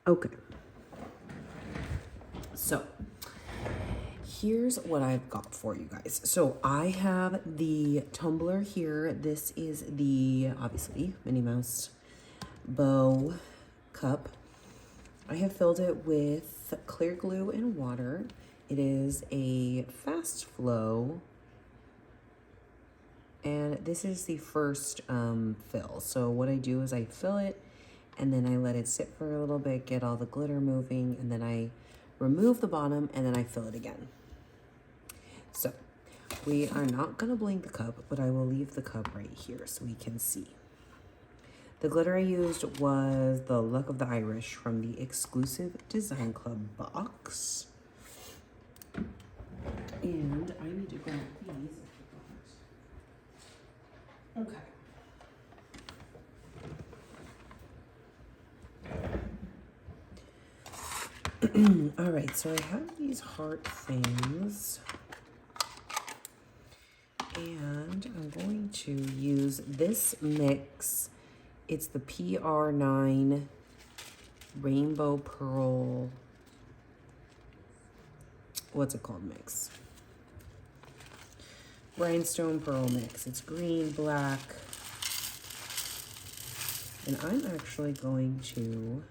Okay. So here's what I've got for you guys. So I have the tumbler here. This is the, obviously, Minnie Mouse bow cup. I have filled it with clear glue and water. It is a fast flow. And this is the first fill. So what I do is I fill it and then I let it sit for a little bit, get all the glitter moving, and then I remove the bottom and then I fill it again. So we are not gonna bling the cup, but I will leave the cup right here so we can see. The glitter I used was the Luck of the Irish from the exclusive Design Club box. And I need to grab these. Okay. All right, so I have these heart things. And I'm going to use this mix. It's the PR9 Rainbow Pearl, what's it called, mix? Rhinestone Pearl mix. It's green, black. And I'm actually going to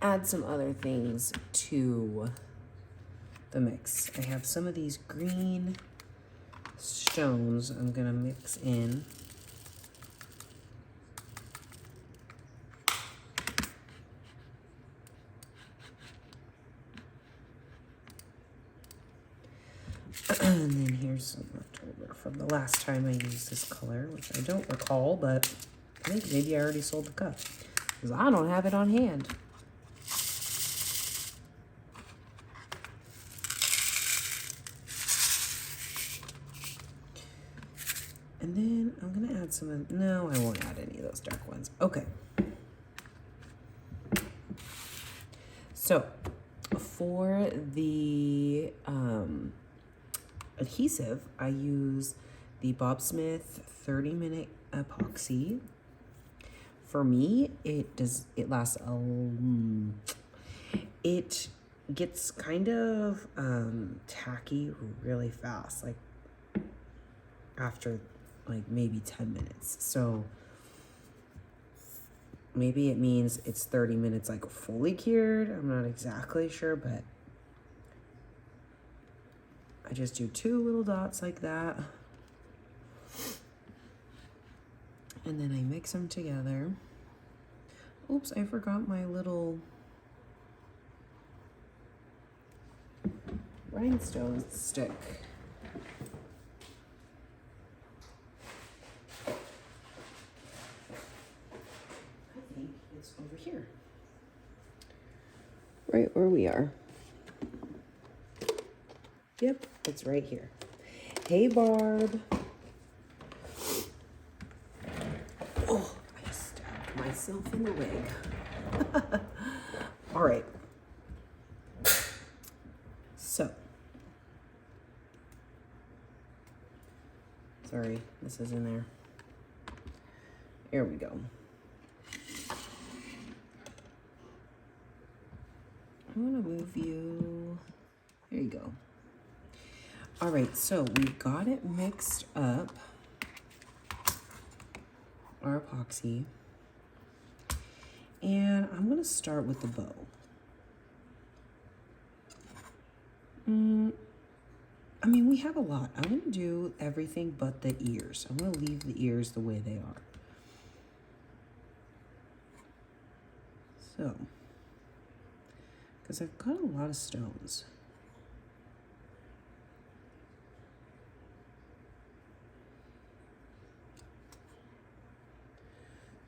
add some other things to the mix. I have some of these green stones I'm gonna mix in. And then here's some leftover from the last time I used this color, which I don't recall, but I think maybe I already sold the cup because I don't have it on hand. And then I'm gonna add some of, no, I won't add any of those dark ones. Okay. So for the adhesive, I use the Bob Smith 30-minute epoxy. For me, it lasts it gets kind of tacky really fast, like after like maybe 10 minutes. So maybe it means it's 30 minutes like fully cured. I'm not exactly sure, but I just do 2 little dots like that. And then I mix them together. Oops, I forgot my little rhinestone stick. I think it's over here. Right where we are. Yep, it's right here. Hey, Barb. Oh, I stabbed myself in the leg. All right. So, sorry, this is in there. Here we go. I'm gonna move you. There you go. All right, so we've got it mixed up, our epoxy, and I'm gonna start with the bow. I mean, we have a lot. I'm gonna do everything but the ears. I'm gonna leave the ears the way they are. So, because I've got a lot of stones.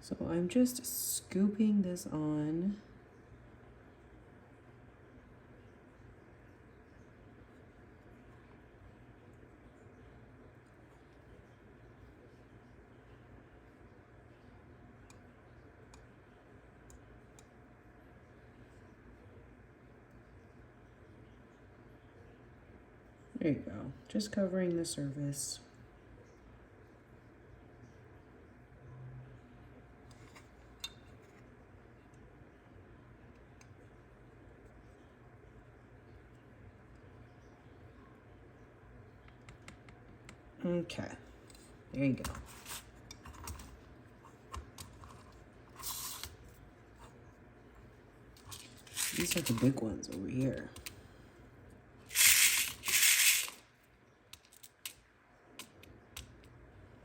So I'm just scooping this on. There you go. Just covering the surface. Okay, there you go. These are the big ones over here.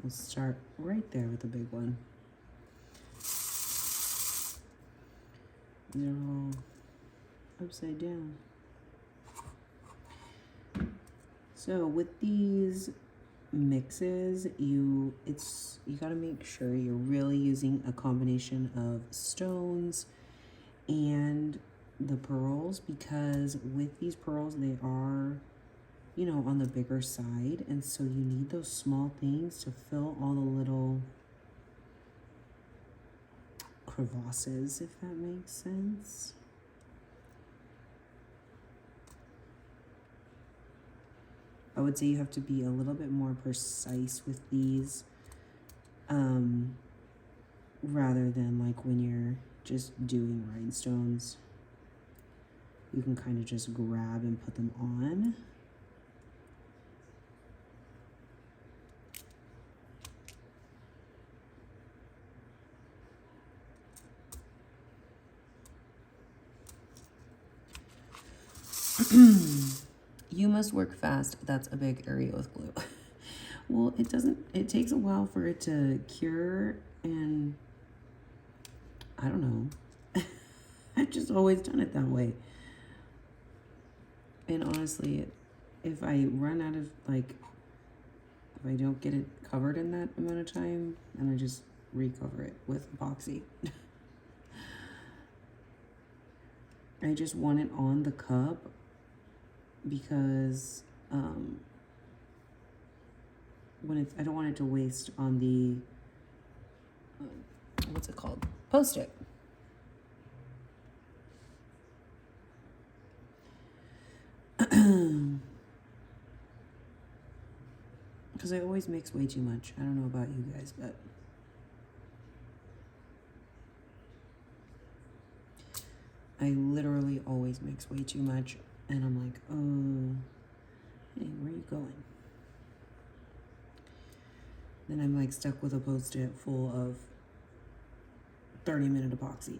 We'll start right there with the big one. They're all upside down. So with these mixes, you got to make sure you're really using a combination of stones and the pearls, because with these pearls they are, you know, on the bigger side, and so you need those small things to fill all the little crevasses, if that makes sense. I would say you have to be a little bit more precise with these, rather than like when you're just doing rhinestones. You can kind of just grab and put them on. You must work fast. That's a big area with glue. Well, it takes a while for it to cure, and I don't know. I've just always done it that way. And honestly, if I run out of, like, if I don't get it covered in that amount of time, then I just recover it with epoxy. I just want it on the cup because I don't want it to waste on the what's it called? Post-it. Because I always mix way too much. I don't know about you guys, but I literally always mix way too much, and I'm like, oh, hey, where are you going? Then I'm like stuck with a Post-it full of 30-minute epoxy.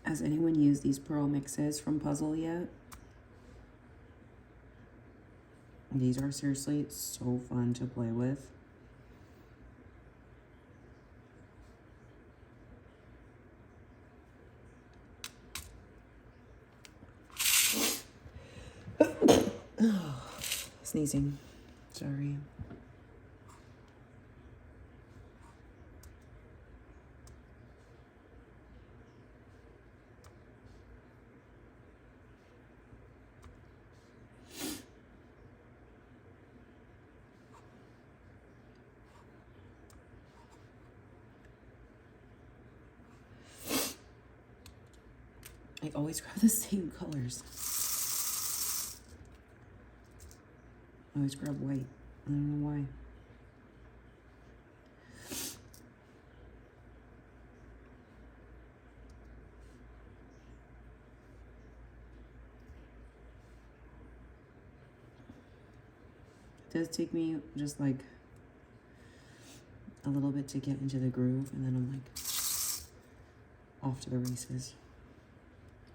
Has anyone used these pearl mixes from Puzzle yet? These are seriously so fun to play with. Sneezing. Sorry. I always grab the same colors. I always grab white. I don't know why. It does take me just like a little bit to get into the groove, and then I'm like off to the races.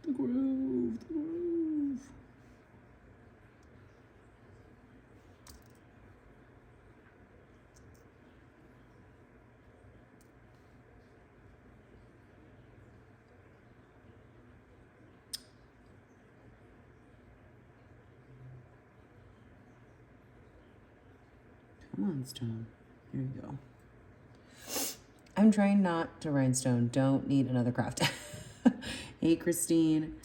The groove, the groove. Come on, Stone. Here you go. I'm trying not to rhinestone. Don't need another craft. Hey, Christine.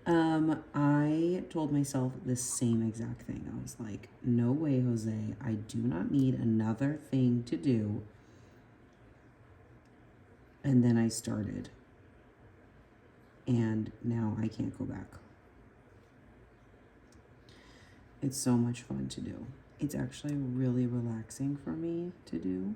I told myself the same exact thing. I was like, no way, Jose. I do not need another thing to do. And then I started. And now I can't go back. It's so much fun to do. it's actually really relaxing for me to do.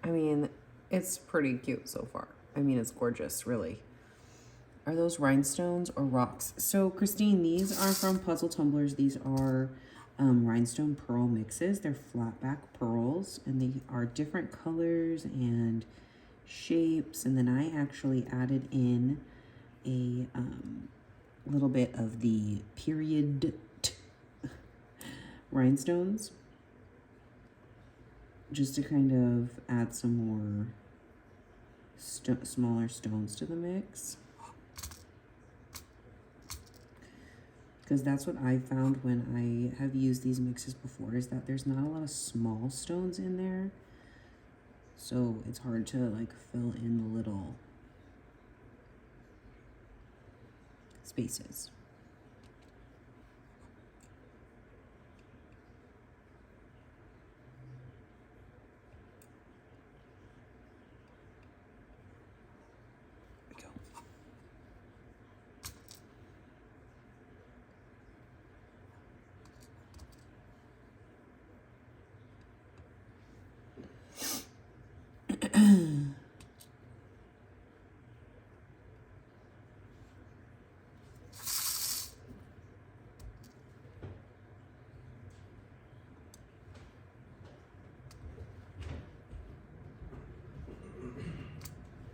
I mean, it's pretty cute so far. I mean, it's gorgeous, really. Are those rhinestones or rocks? So, Christine, these are from Puzzle Tumblers. These are rhinestone pearl mixes. They're flat back pearls, and they are different colors and shapes. And then I actually added in a little bit of the period rhinestones just to kind of add some more smaller stones to the mix. Because that's what I found when I have used these mixes before, is that there's not a lot of small stones in there. So it's hard to like fill in the little spaces.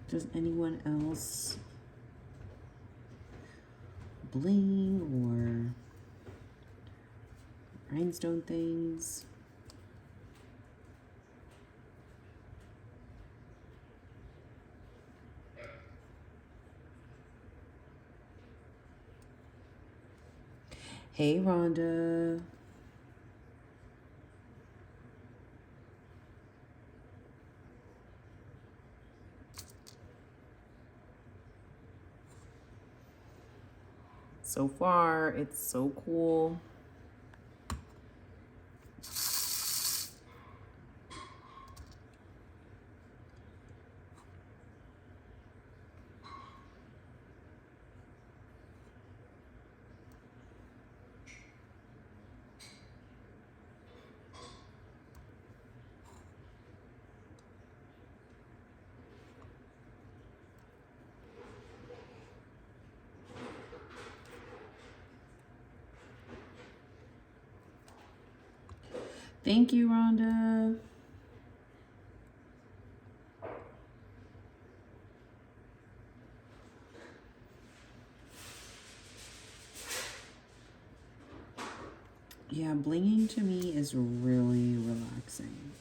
Does anyone else bling or rhinestone things? Hey, Rhonda. So far, it's so cool. Thank you, Rhonda. Yeah, blinging to me is really relaxing.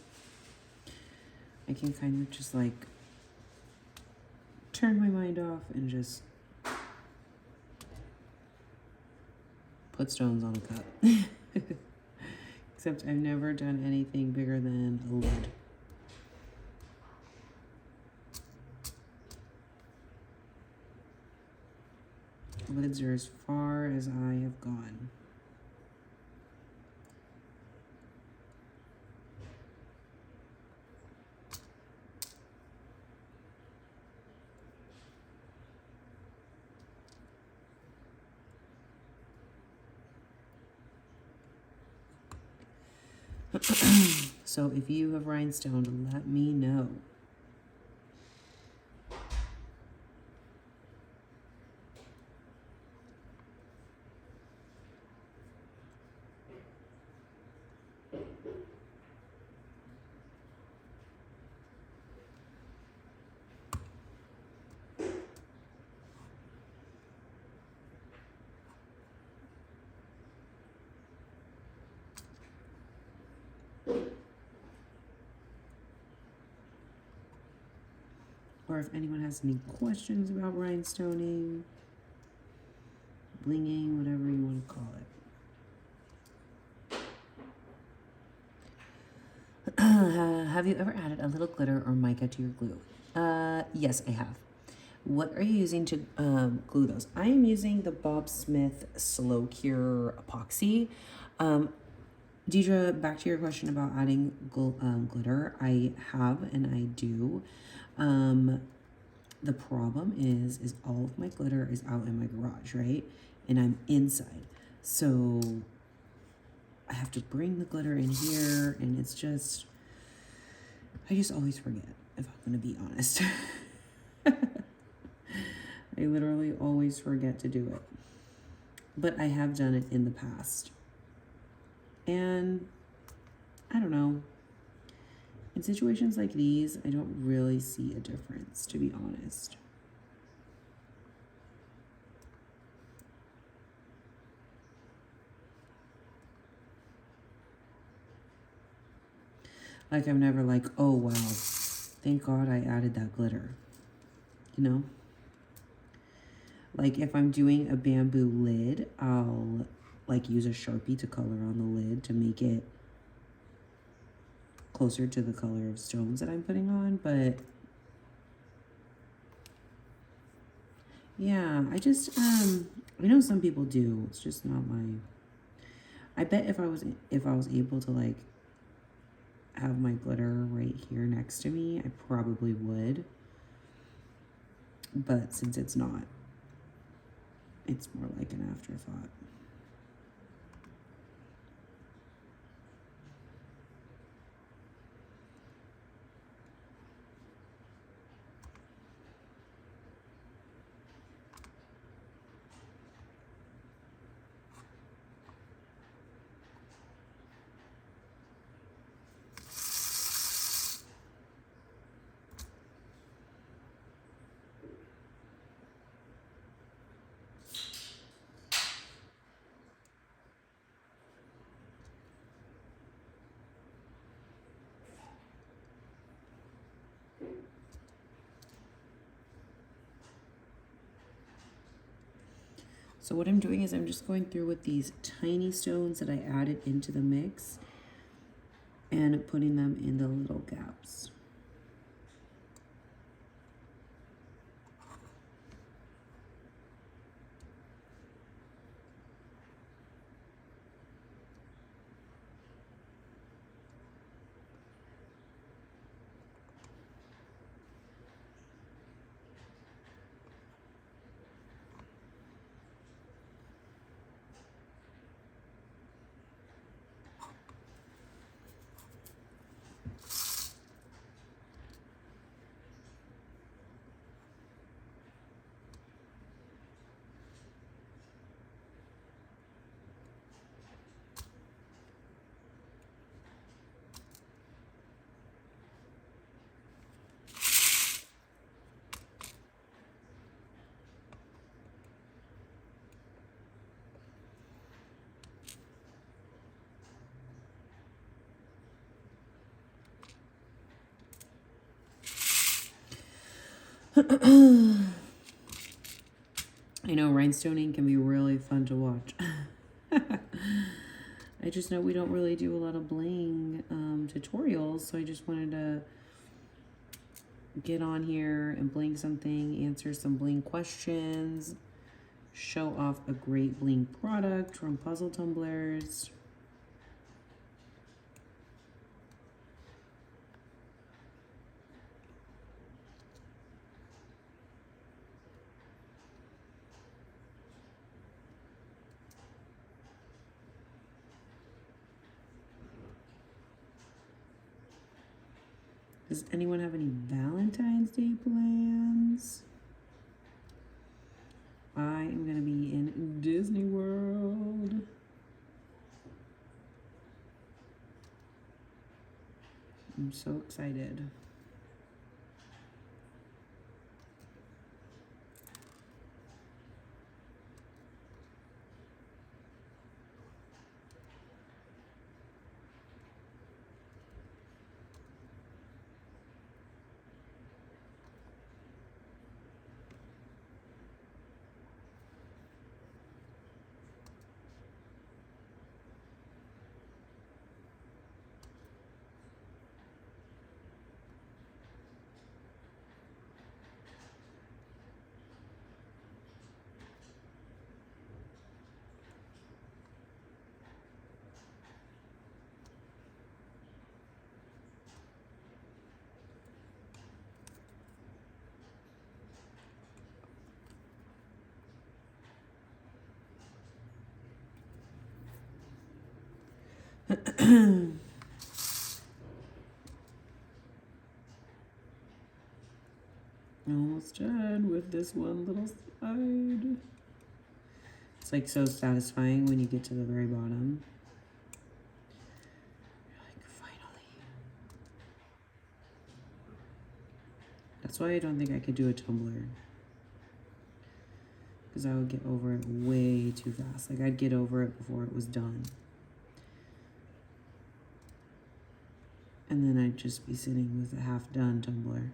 I can kind of just like turn my mind off and just put stones on a cup. Except I've never done anything bigger than a lid. Lids are as far as I have gone. So if you have rhinestone, let me know. or if anyone has any questions about rhinestoning, blinging, whatever you want to call it. Have you ever added a little glitter or mica to your glue? Yes, I have. What are you using to glue those? I am using the Bob Smith Slow Cure Epoxy. Deidre, back to your question about adding glitter. I have and I do. The problem is all of my glitter is out in my garage, right? And I'm inside. So I have to bring the glitter in here, and it's just, I just always forget, if I'm gonna be honest. I literally always forget to do it. But I have done it in the past. And I don't know. In situations like these, I don't really see a difference, to be honest. Like, I'm never like, oh, wow, thank God I added that glitter. You know? Like, if I'm doing a bamboo lid, I'll, like, use a Sharpie to color on the lid to make it closer to the color of stones that I'm putting on. But, yeah, I just, I know some people do. It's just not my... I bet if I was able to, like, have my glitter right here next to me, I probably would. But since it's not, it's more like an afterthought. So what I'm doing is I'm just going through with these tiny stones that I added into the mix and putting them in the little gaps. I know rhinestoning can be really fun to watch. I just know we don't really do a lot of bling tutorials, so I just wanted to get on here and bling something, answer some bling questions, show off a great bling product from Puzzle Tumblers. Does anyone have any Valentine's Day plans? I am going to be in Disney World. I'm so excited. Almost done with this one little side. It's like so satisfying when you get to the very bottom. You're like, finally. That's why I don't think I could do a tumbler. Because I would get over it way too fast. Like I'd get over it before it was done. And then I'd just be sitting with a half done tumbler.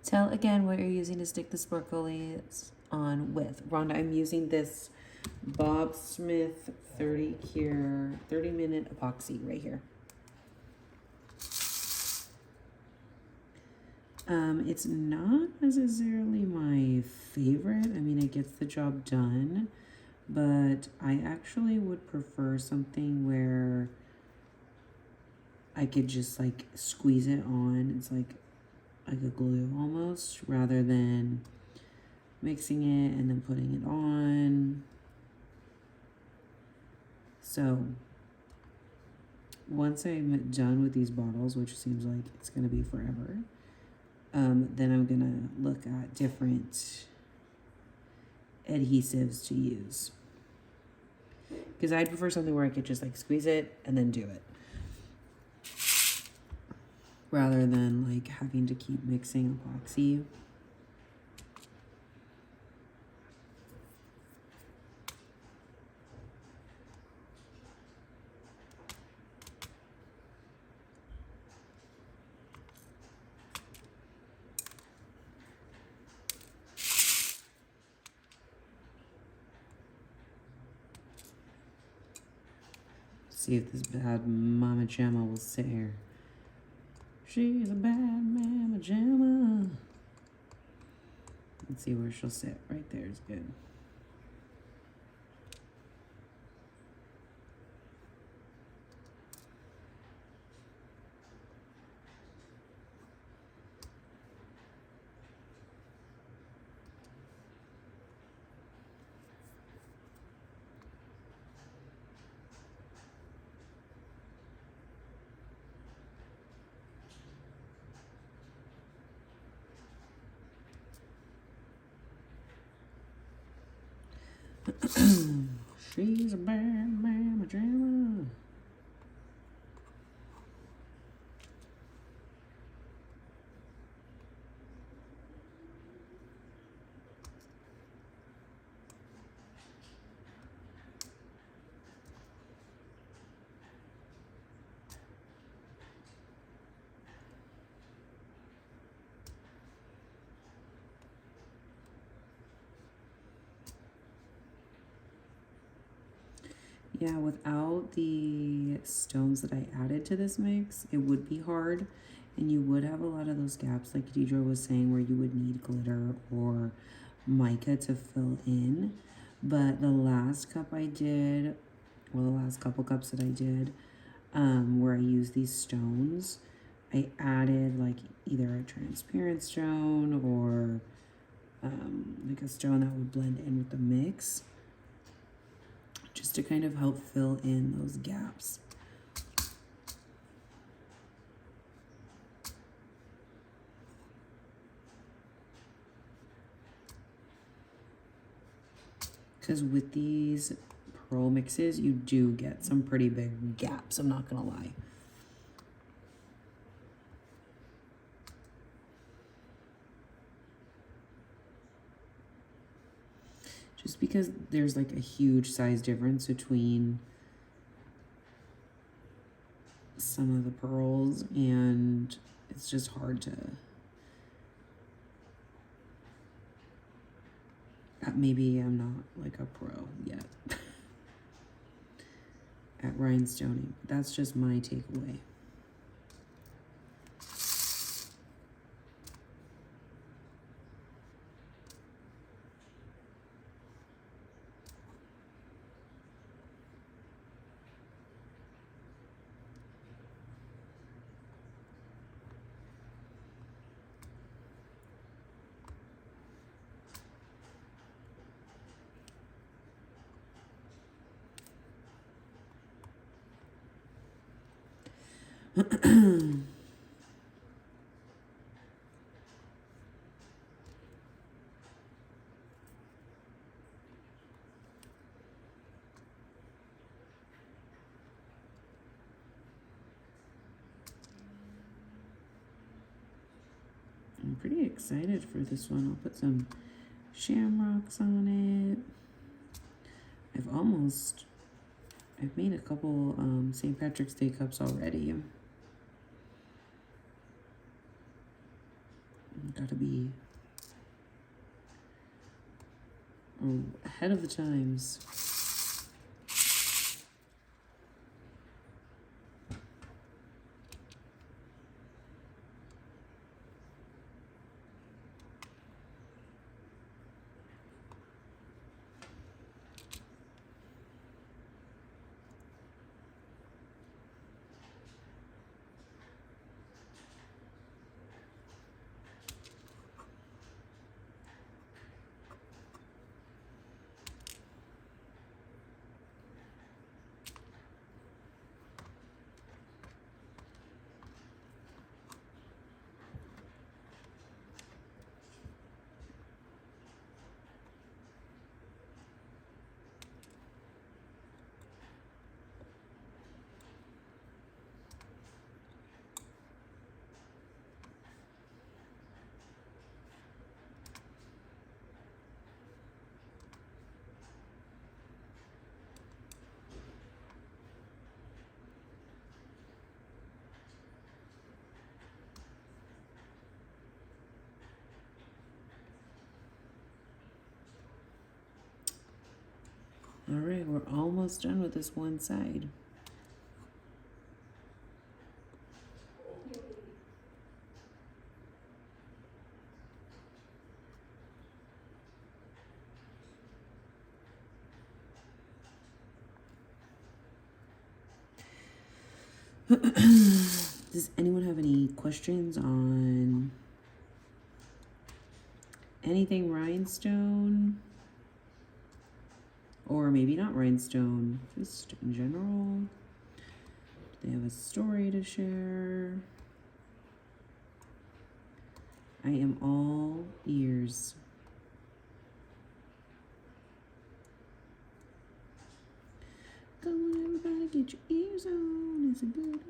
Tell again what you're using to stick the sparklies on with. Rhonda, I'm using this Bob Smith 30-minute epoxy right here. It's not necessarily my favorite. I mean, it gets the job done, but I actually would prefer something where I could just like squeeze it on. It's like a glue almost, rather than mixing it and then putting it on. So once I'm done with these bottles, which seems like it's gonna be forever, then I'm gonna look at different adhesives to use, because I'd prefer something where I could just like squeeze it and then do it, rather than like having to keep mixing epoxy. See if this bad mama jamma will sit here. She's a bad mama jamma. Let's see where she'll sit. Right there is good. She's a bad mama jamma. Yeah, without the stones that I added to this mix, it would be hard, and you would have a lot of those gaps like Deidre was saying, where you would need glitter or mica to fill in. But the last cup I did, well, the last couple cups that I did, where I used these stones, I added like either a transparent stone or like a stone that would blend in with the mix, just to kind of help fill in those gaps. Because with these pearl mixes, you do get some pretty big gaps, I'm not gonna lie. Just because there's like a huge size difference between some of the pearls, and it's just hard to Maybe I'm not like a pro yet at rhinestoning. That's just my takeaway. I'm pretty excited for this one. I'll put some shamrocks on it. I've made a couple St. Patrick's Day cups already. Gotta be ahead of the times. All right, we're almost done with this one side. Does anyone have any questions on anything rhinestone? Or maybe not rhinestone, just in general. Do they have a story to share? I am all ears. Come on, everybody, get your ears on. It's a good.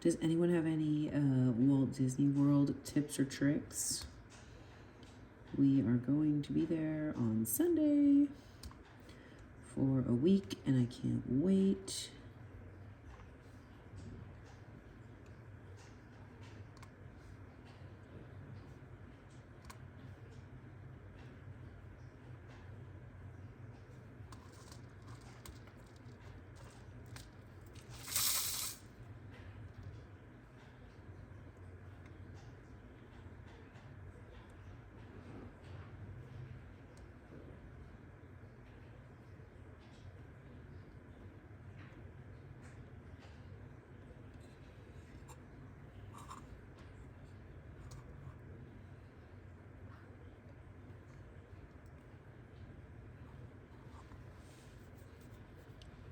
Does anyone have any Walt Disney World tips or tricks? We are going to be there on Sunday for a week, and I can't wait.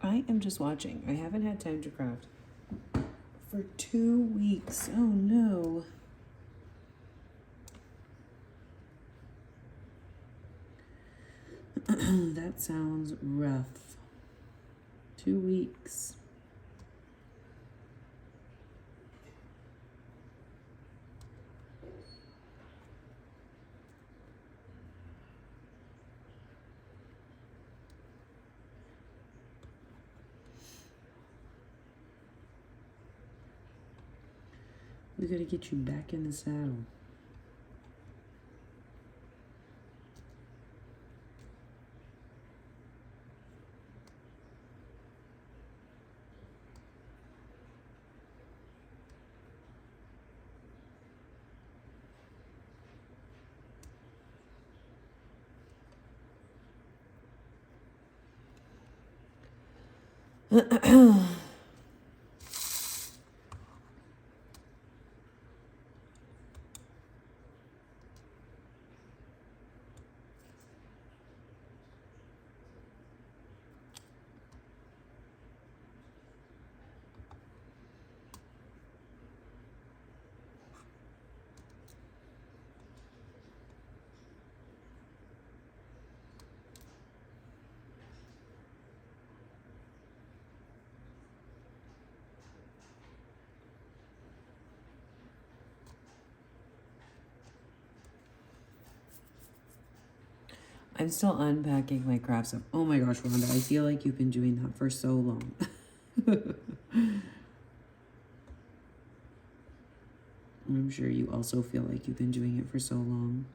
I am just watching. I haven't had time to craft for 2 weeks. Oh no. That sounds rough. 2 weeks. We gotta get you back in the saddle. I'm still unpacking my craft stuff. Oh my gosh, Rhonda, I feel like you've been doing that for so long. I'm sure you also feel like you've been doing it for so long.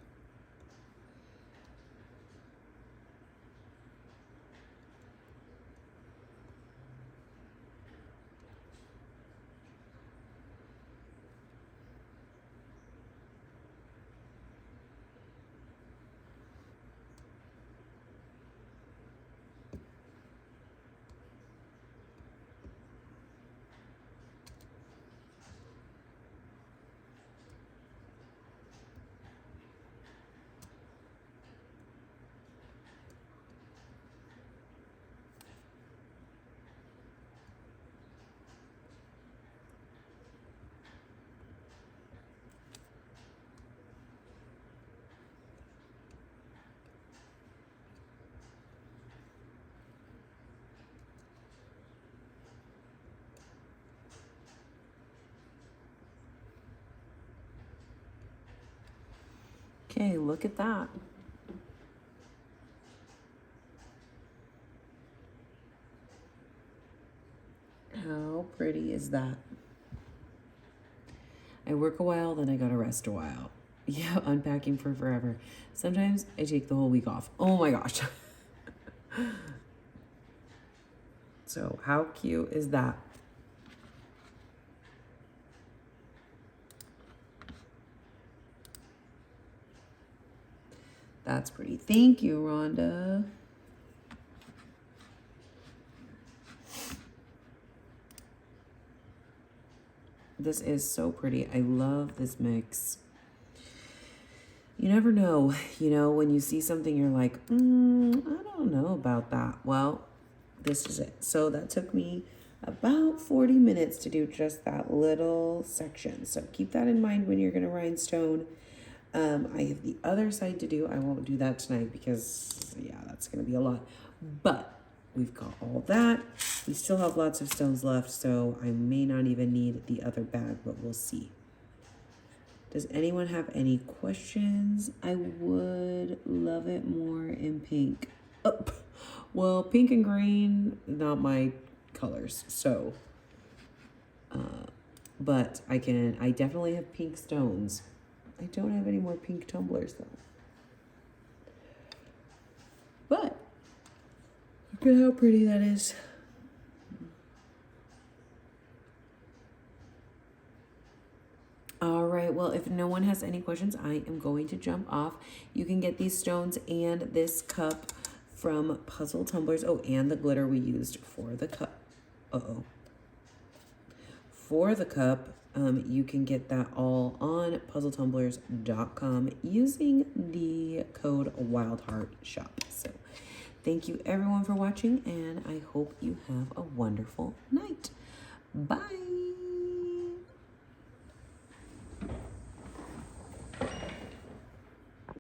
Okay, look at that. How pretty is that? I work a while, then I gotta rest a while. Yeah, unpacking for forever. Sometimes I take the whole week off. Oh my gosh. So how cute is that? That's pretty. Thank you, Rhonda. This is so pretty. I love this mix. You never know, when you see something, you're like, I don't know about that. Well, this is it. So that took me about 40 minutes to do just that little section. So keep that in mind when you're going to rhinestone. I have the other side to do. I won't do that tonight because, yeah, that's going to be a lot. But we've got all that. We still have lots of stones left, so I may not even need the other bag, but we'll see. Does anyone have any questions? I would love it more in pink. Oh, well, pink and green, not my colors. So, but I definitely have pink stones. I don't have any more pink tumblers though. But look at how pretty that is. All right, well, if no one has any questions, I am going to jump off. You can get these stones and this cup from Puzzle Tumblers. Oh, and the glitter we used for the cup. For the cup, you can get that all on puzzletumblers.com using the code WildHeartShop. So thank you everyone for watching, and I hope you have a wonderful night. Bye.